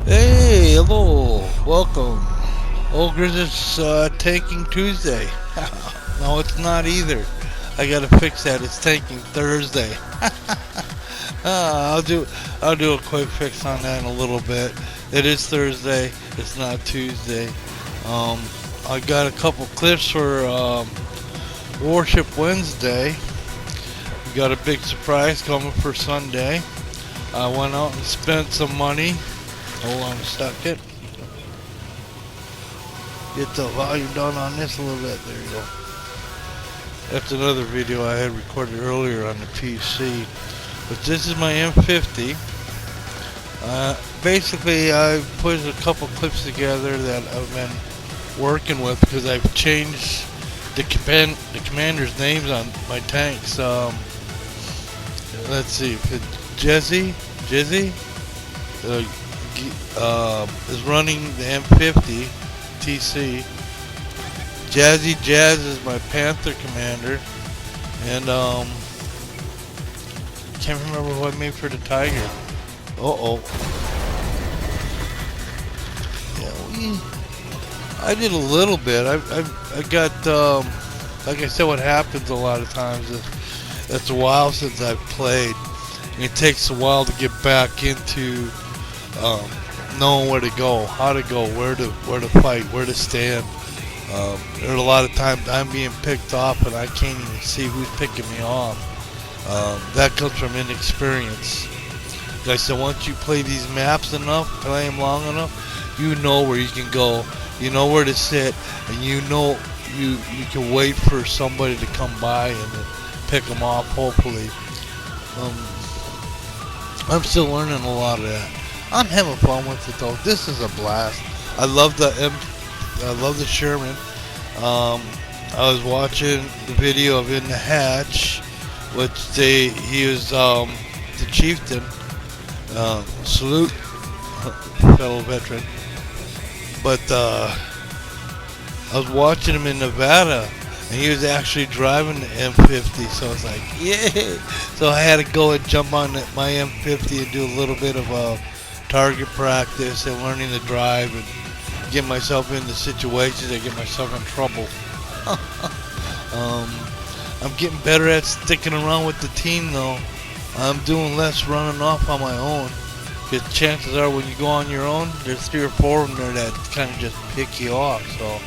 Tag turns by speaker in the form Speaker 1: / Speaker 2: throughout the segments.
Speaker 1: Hey, hello, welcome. Ogres, it's Tanking Tuesday. No, it's not either. I gotta fix that. It's Tanking Thursday. uh, I'll do I'll do a quick fix on that in a little bit. It is Thursday. It's not Tuesday. Um, I got a couple clips for Worship Wednesday. We got a big surprise coming for Sunday. I went out and spent some money. Hold on a second. Get the volume down on this a little bit. There you go. That's another video I had recorded earlier on the PC. But this is my M50. Basically, I put a couple clips together that I've been working with because I've changed the commander's names on my tanks. Let's see. Jizzy is running the M50 TC. Jazzy Jazz is my Panther commander, and can't remember who I made for the Tiger. Yeah, I did a little bit. I got like I said, what happens a lot of times is it's a while since I've played, and it takes a while to get back into knowing where to go, how to go, where to fight, where to stand. There are a lot of times I'm being picked off and I can't even see who's picking me off. That comes from inexperience. Like I said, once you play these maps enough, play them long enough, you know where you can go, you know where to sit, and you know you can wait for somebody to come by and then pick them off, hopefully. I'm still learning a lot of that. I'm having fun with it though. This is a blast. I love the Sherman. I was watching the video of In the Hatch, which he was the chieftain. Salute, fellow veteran. But I was watching him in Nevada, and he was actually driving the M50. So I was like, yeah. So I had to go and jump on my M50 and do a little bit of target practice and learning to drive and get myself into situations and get myself in trouble. I'm getting better at sticking around with the team though. I'm doing less running off on my own. Because chances are when you go on your own, there's 3 or 4 of them there that kind of just pick you off. So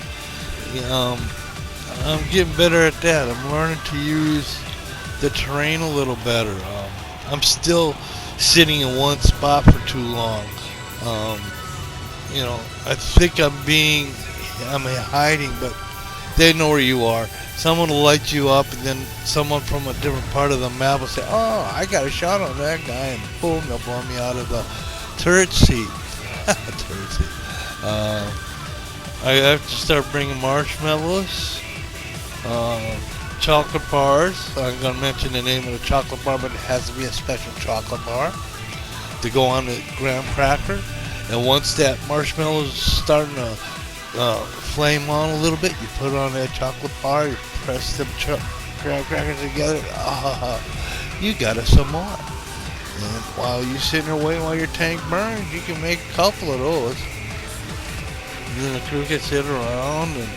Speaker 1: I'm getting better at that. I'm learning to use the terrain a little better. I'm still sitting in one spot for too long. I think I'm hiding, but they know where you are. Someone will light you up, and then someone from a different part of the map will say, "Oh, I got a shot on that guy," and boom, they'll blow me out of the turret seat. Turret seat. I have to start bringing marshmallows, chocolate bars. I'm going to mention the name of the chocolate bar, but it has to be a special chocolate bar to go on the graham cracker. And once that marshmallow is starting to flame on a little bit, you put it on that chocolate bar, you press them graham crackers together, you got some more. And while you're sitting there waiting while your tank burns, you can make a couple of those. And then the crew can sit around, and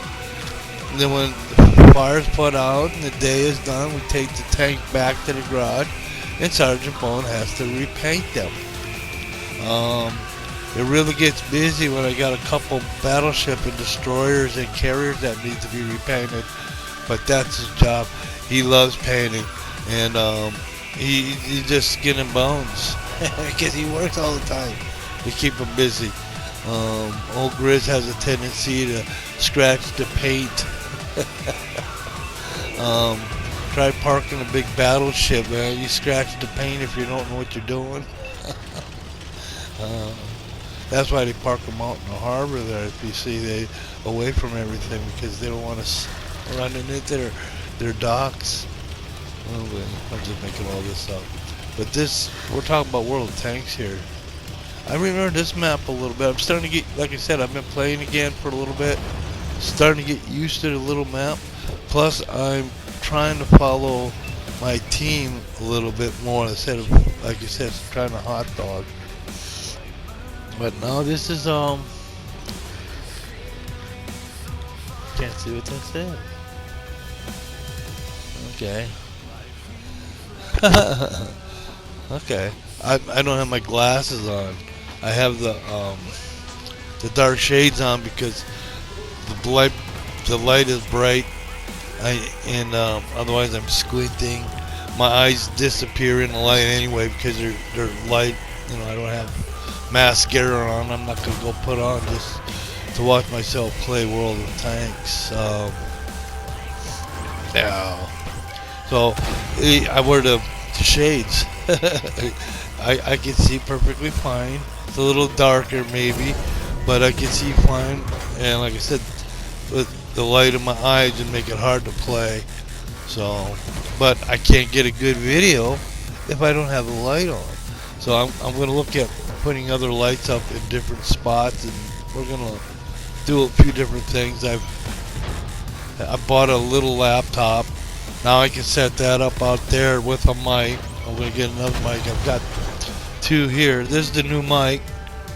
Speaker 1: then when the fire's put out and the day is done, we take the tank back to the garage, and Sergeant Bone has to repaint them. It really gets busy when I got a couple battleship and destroyers and carriers that need to be repainted, but that's his job. He loves painting, and he's just skin and bones because he works all the time to keep him busy. Old Grizz has a tendency to scratch the paint. Try parking a big battleship, man. You scratch the paint if you don't know what you're doing. That's why they park them out in the harbor there. If you see, they away from everything because they don't want us running into their docks. Oh, wait, I'm just making all this up. But we're talking about World of Tanks here. I remember this map a little bit. I'm starting to get, like I said, I've been playing again for a little bit. Starting to get used to the little map. Plus, I'm trying to follow my team a little bit more instead of, like you said, trying to hot dog. But no, this is can't see what that said. Okay. Okay. I don't have my glasses on. I have the dark shades on because the light is bright. And otherwise I'm squinting. My eyes disappear in the light anyway because they're light. You know, I don't have mascara on. I'm not gonna go put on just to watch myself play World of Tanks. Yeah. So I wear the shades. I can see perfectly fine. It's a little darker maybe, but I can see fine. And like I said, with the light in my eyes would make it hard to play. So, but I can't get a good video if I don't have the light on. So I'm going to look at putting other lights up in different spots, and we're going to do a few different things. I bought a little laptop. Now I can set that up out there with a mic. I'm going to get another mic. I've got two here. This is the new mic.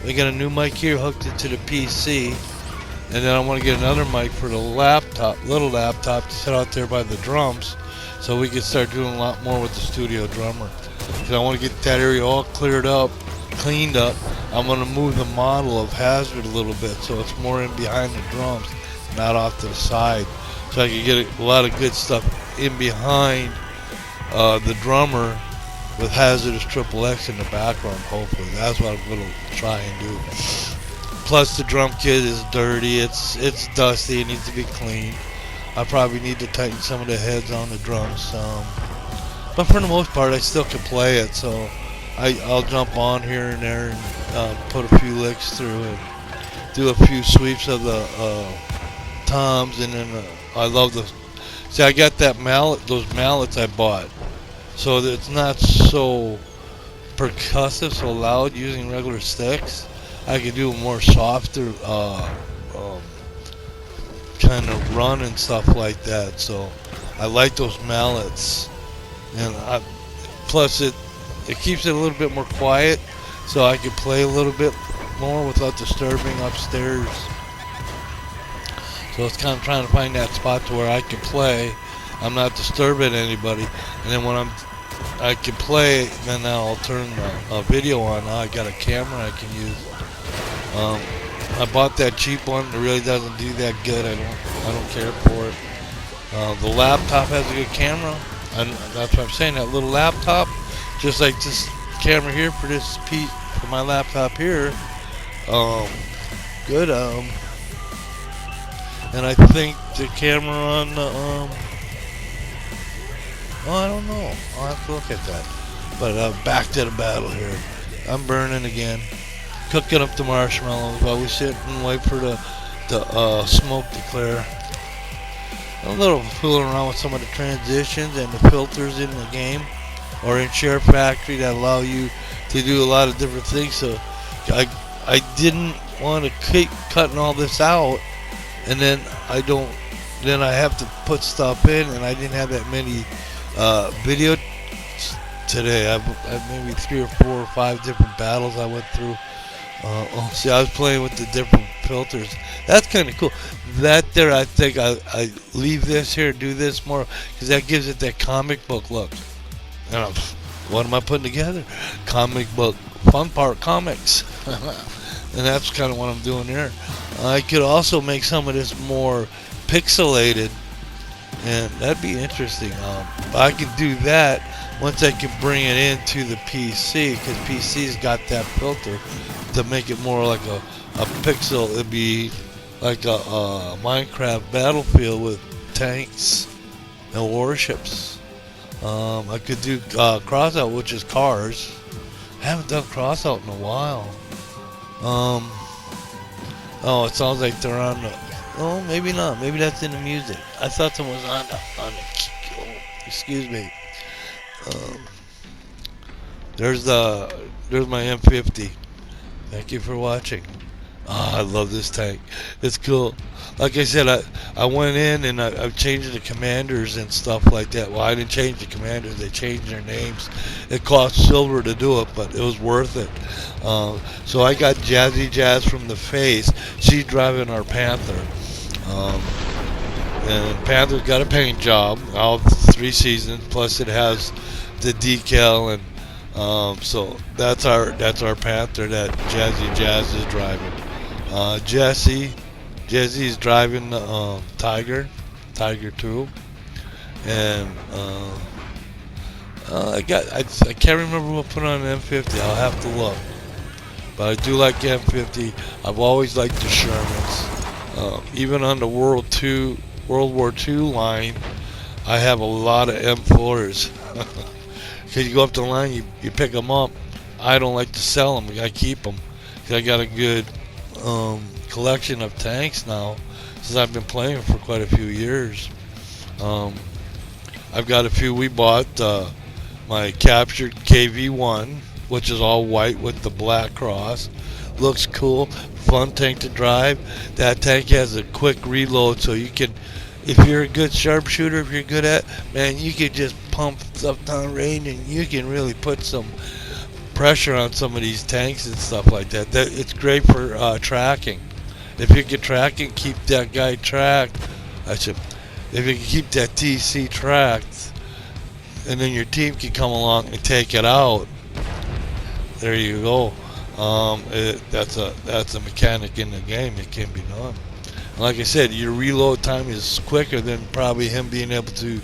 Speaker 1: I got a new mic here hooked into the PC. And then I want to get another mic for the laptop, little laptop, to sit out there by the drums, so we can start doing a lot more with the studio drummer. Because I want to get that area all cleared up, cleaned up. I'm going to move the model of Hazard a little bit, so it's more in behind the drums, not off to the side. So I can get a lot of good stuff in behind the drummer with Hazardous Triple X in the background, hopefully. That's what I'm going to try and do. Plus the drum kit is dirty, it's dusty, it needs to be cleaned. I probably need to tighten some of the heads on the drums. But for the most part I still can play it, so I'll jump on here and there and put a few licks through and do a few sweeps of the toms, and then I love the... See, I got that mallet, those mallets I bought, so that it's not so percussive, so loud using regular sticks. I can do a more softer kind of run and stuff like that. So I like those mallets, and plus it keeps it a little bit more quiet, so I can play a little bit more without disturbing upstairs. So it's kind of trying to find that spot to where I can play. I'm not disturbing anybody, and then when I can play, then I'll turn the video on. Now I got a camera I can use. I bought that cheap one. It really doesn't do that good. I don't care for it. The laptop has a good camera, and that's what I'm saying. That little laptop, just like this camera here for this piece for my laptop here, good. And I think the camera on the I don't know. I'll have to look at that. But back to the battle here. I'm burning again. Cooking up the marshmallows while we sit and wait for the smoke to clear. A little fooling around with some of the transitions and the filters in the game or in Share Factory that allow you to do a lot of different things. So I didn't want to keep cutting all this out, and then I have to put stuff in, and I didn't have that many video today. I've maybe 3 or 4 or 5 different battles I went through. See, I was playing with the different filters. That's kind of cool. That there, I think I leave this here and do this more, because that gives it that comic book look. And what am I putting together? Comic book, fun part, comics. And that's kind of what I'm doing there. I could also make some of this more pixelated, and that'd be interesting. I can do that once I can bring it into the PC, because PC's got that filter to make it more like a pixel. It'd be like a Minecraft battlefield with tanks and warships. I could do crossout, which is cars. I haven't done crossout in a while. Oh, it sounds like they're on the... Oh, maybe not. Maybe that's in the music. I thought someone was on the... Oh, excuse me. There's my M50. Thank you for watching. Oh, I love this tank. It's cool. Like I said, I went in and I've changed the commanders and stuff like that. Well, I didn't change the commanders. They changed their names. It cost silver to do it, but it was worth it. So I got Jazzy Jazz from the Face. She's driving our Panther. Um, and Panther's got a paint job, all 3 seasons. Plus, it has the decal, and so that's our Panther that Jazzy Jazz is driving. Jesse's driving the Tiger 2, and I can't remember what put on an M50. I'll have to look, but I do like M50. I've always liked the Shermans. Even on the World War II line, I have a lot of M4s. Because you go up the line, you pick them up. I don't like to sell them. I keep them. Cause I got a good collection of tanks now, since I've been playing for quite a few years. I've got a few. We bought my captured KV-1, which is all white with the black cross. Looks cool, fun tank to drive. That tank has a quick reload, so you can, if you're a good sharpshooter, if you're good at, man, you can just pump stuff down range and you can really put some pressure on some of these tanks and stuff like that. It's great for tracking. If you can track and keep that guy tracked, if you can keep that TC tracked, and then your team can come along and take it out, there you go. That's a mechanic in the game. It can be done. Like I said, your reload time is quicker than probably him being able to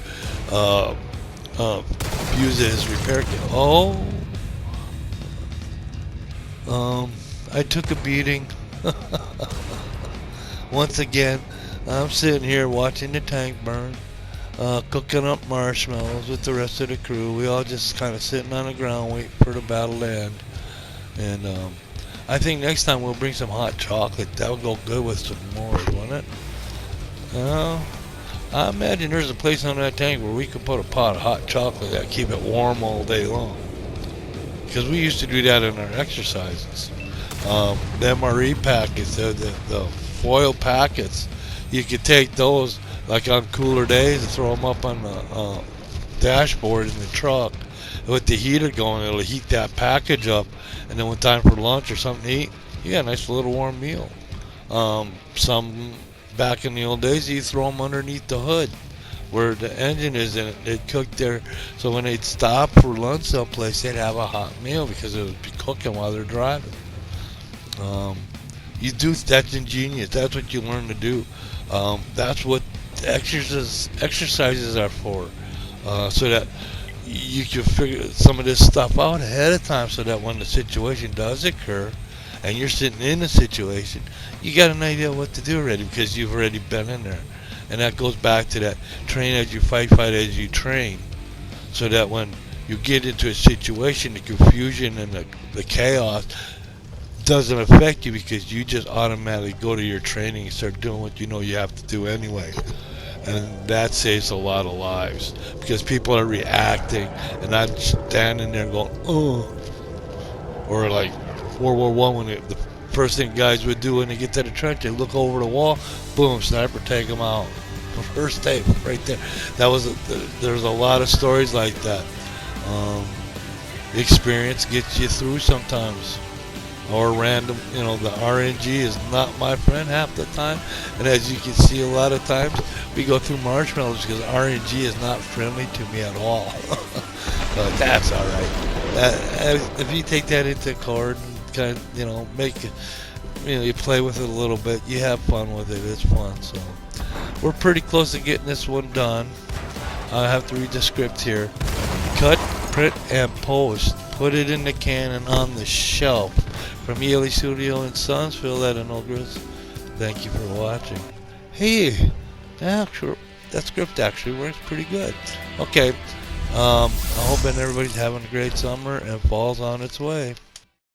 Speaker 1: use his repair kit. I took a beating. Once again, I'm sitting here watching the tank burn, cooking up marshmallows with the rest of the crew. We all just kind of sitting on the ground waiting for the battle to end. And I think next time we'll bring some hot chocolate. That would go good with some s'mores, wouldn't it? I imagine there's a place on that tank where we could put a pot of hot chocolate that keep it warm all day long. Because we used to do that in our exercises. The MRE packets, the foil packets, you could take those like on cooler days and throw them up on the dashboard in the truck. With the heater going, it'll heat that package up, and then when time for lunch or something to eat, you got a nice little warm meal. Some back in the old days, you throw them underneath the hood where the engine is in it. They'd cook there, so when they'd stop for lunch someplace, they'd have a hot meal because it would be cooking while they're driving. That's ingenious. That's what you learn to do. That's what exercises are for, so that you can figure some of this stuff out ahead of time, so that when the situation does occur and you're sitting in the situation, you got an idea what to do already because you've already been in there. And that goes back to that train as you fight as you train, so that when you get into a situation, the confusion and the chaos doesn't affect you because you just automatically go to your training and start doing what you know you have to do anyway. And that saves a lot of lives because people are reacting and not standing there going, oh. Or like World War I, when the first thing guys would do when they get to the trench, they look over the wall, boom, sniper, take them out. The first day, right there. There's a lot of stories like that. Experience gets you through sometimes. Or random, the RNG is not my friend half the time. And as you can see, a lot of times we go through marshmallows because RNG is not friendly to me at all. But that's all right. If you take that into court and kind of, make it, you play with it a little bit, you have fun with it. It's fun. So we're pretty close to getting this one done. I have to read the script here. Cut, print, and post. Put it in the can and on the shelf. From ELE Studio in Sons, Phil Edenogris. Thank you for watching. Hey, that script actually works pretty good. Okay, I hope everybody's having a great summer and fall's on its way.